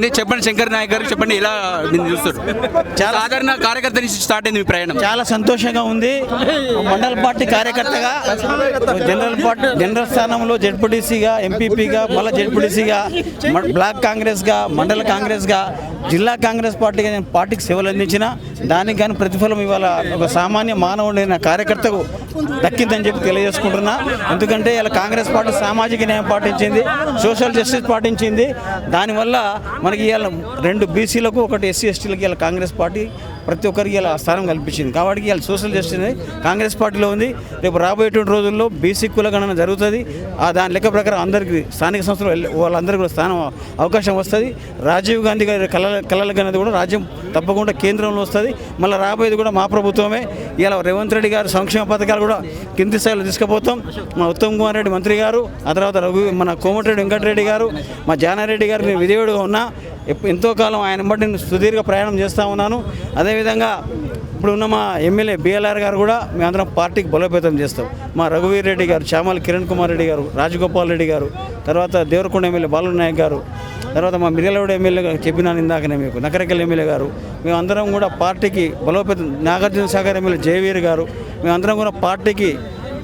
చెప్పండి శంకర్ నాయక్ గారు, చెప్పండి ఎలా దీన్ని చూస్తారు? చాలా సాధారణ కార్యకర్త నుంచి స్టార్ట్ అయింది మీ ప్రయాణం. చాలా సంతోషంగా ఉంది. మండల పార్టీ కార్యకర్తగా జనరల్ స్థానంలో జెడ్పీటీసీగా, ఎంపీపీగా, మళ్ళీ జెడ్పీటీసీగా, బ్లాక్ కాంగ్రెస్గా, మండల కాంగ్రెస్గా, జిల్లా కాంగ్రెస్ పార్టీగా నేను పార్టీకి సేవలు అందించిన దానికి కానీ ప్రతిఫలం ఇవాళ ఒక సామాన్య మానవుడైన కార్యకర్తకు దక్కిందని చెప్పి తెలియజేసుకుంటున్నా. ఎందుకంటే ఇలా కాంగ్రెస్ పార్టీ సామాజిక న్యాయం పాటించింది, సోషల్ జస్టిస్ పాటించింది. దానివల్ల మనకి ఇవాళ 2 బీసీలకు 1 ఎస్సీ ఎస్టీలకి ఇలా కాంగ్రెస్ పార్టీ ప్రతి ఒక్కరికి ఇలా స్థానం కల్పించింది. కాబట్టి ఇవాళ సోషల్ జస్టిస్ కాంగ్రెస్ పార్టీలో ఉంది. రేపు రాబోయేటువంటి రోజుల్లో బీసీ కులగణన జరుగుతుంది. దాని లెక్క ప్రకారం అందరికీ స్థానిక సంస్థలు వాళ్ళందరికీ కూడా స్థానం అవకాశం వస్తుంది. రాజీవ్ గాంధీ గారి కళల గణది కూడా రాజ్యం తప్పకుండా కేంద్రంలో వస్తుంది. మళ్ళీ రాబోయేది కూడా మా ప్రభుత్వమే. ఇలా రేవంత్ రెడ్డి గారు సంక్షేమ పథకాలు కూడా కింది స్థాయిలో తీసుకుపోతాం. మా ఉత్తమ్ కుమార్ రెడ్డి మంత్రి గారు, ఆ తర్వాత మన కోమటిరెడ్డి వెంకటరెడ్డి గారు, మా జానారెడ్డి గారు, నేను విధేయుడుగా ఉన్నా. ఎంతో కాలం ఆయన బట్టి నేను సుదీర్ఘ ప్రయాణం చేస్తూ ఉన్నాను. అదేవిధంగా ఇప్పుడున్న మా ఎమ్మెల్యే బిఎల్ఆర్ గారు కూడా మేమందరం పార్టీకి బలోపేతం చేస్తాం. మా రఘువీర్ రెడ్డి గారు, చామల కిరణ్ కుమార్ రెడ్డి గారు, రాజగోపాల్ రెడ్డి గారు, తర్వాత దేవరకొండ ఎమ్మెల్యే బాలు నాయక్ గారు, తర్వాత మా మిర్యాలగూడ ఎమ్మెల్యే గారు చెప్పినాను ఇందాకనే మీకు, నకరేకల్ ఎమ్మెల్యే గారు, మేమందరం కూడా పార్టీకి బలోపేతం, నాగార్జున సాగర్ ఎమ్మెల్యే జయవీర్ గారు, మేమందరం కూడా పార్టీకి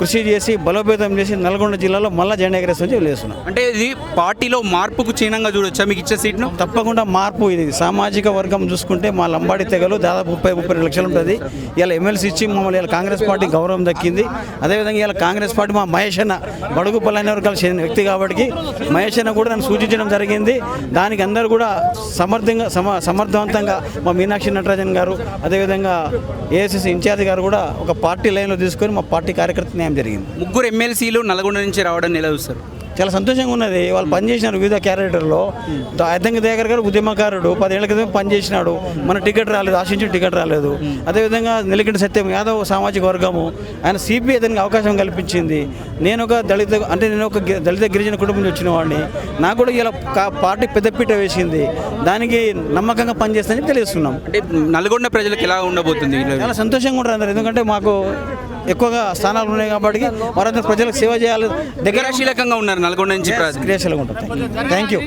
కృషి చేసి బలోపేతం చేసి నల్గొండ జిల్లాలో మళ్ళీ జెండా ఎగరేస్తామని తెలియజేస్తున్నాం. అంటే ఇది పార్టీలో మార్పుకు చిహ్నంగా చూడొచ్చా మీకు ఇచ్చే సీట్ను? తప్పకుండా మార్పు. ఇది సామాజిక వర్గం చూసుకుంటే మా లంబాడి తెగలు దాదాపు 30-32 లక్షలు ఉంటుంది. ఇలా ఎమ్మెల్సీ ఇచ్చి మమ్మల్ని ఇలా కాంగ్రెస్ పార్టీ గౌరవం దక్కింది. అదేవిధంగా ఇలా కాంగ్రెస్ పార్టీ మా మహేష్ అన్న బడుగు పల్లెని వర్గాలు చెందిన వ్యక్తి కాబట్టి మహేష్ అన్న కూడా నన్ను సూచించడం జరిగింది. దానికి అందరూ కూడా సమర్థవంతంగా మా మీనాక్షి నటరాజన్ గారు, అదేవిధంగా ఏఐసిసి ఇన్ఛార్జ్ గారు కూడా ఒక పార్టీ లైన్లో తీసుకొని మా పార్టీ కార్యకర్త న్యాయం జరిగింది. 3 ఎమ్మెల్సీలు నల్గొండ నుంచి రావడం ఎలా చూస్తారు? చాలా సంతోషంగా ఉన్నది. వాళ్ళు పనిచేసినారు వివిధ క్యారెక్టర్లో. అద్దంకి దగ్గర గారు ఉద్యమకారుడు, 10 ఏళ్ల క్రితం పనిచేసినాడు. మన టికెట్ రాలేదు, ఆశించిన టికెట్ రాలేదు. అదేవిధంగా నిలకంటి సత్యం యాదవ్ సామాజిక వర్గము, ఆయన సిపిఐ అతనికి అవకాశం కల్పించింది. నేను ఒక దళిత గిరిజన కుటుంబం నుంచి వచ్చిన వాడిని. నాకు కూడా ఇలా పార్టీ పెద్దపీట వేసింది. దానికి నమ్మకంగా పనిచేస్తానని తెలియజేస్తున్నాం. అంటే నల్గొండ ప్రజలకు ఎలా ఉండబోతుంది? చాలా సంతోషంగా ఉంటారు అందరు. ఎందుకంటే మాకు ఎక్కువగా స్థానాలు ఉన్నాయి కాబట్టి వారందరూ ప్రజలకు సేవ చేయాలి. క్రియాశీలకంగా ఉన్నారు నల్గొండ నుంచి. క్రియాశీలంగా ఉంటుంది. Thank you.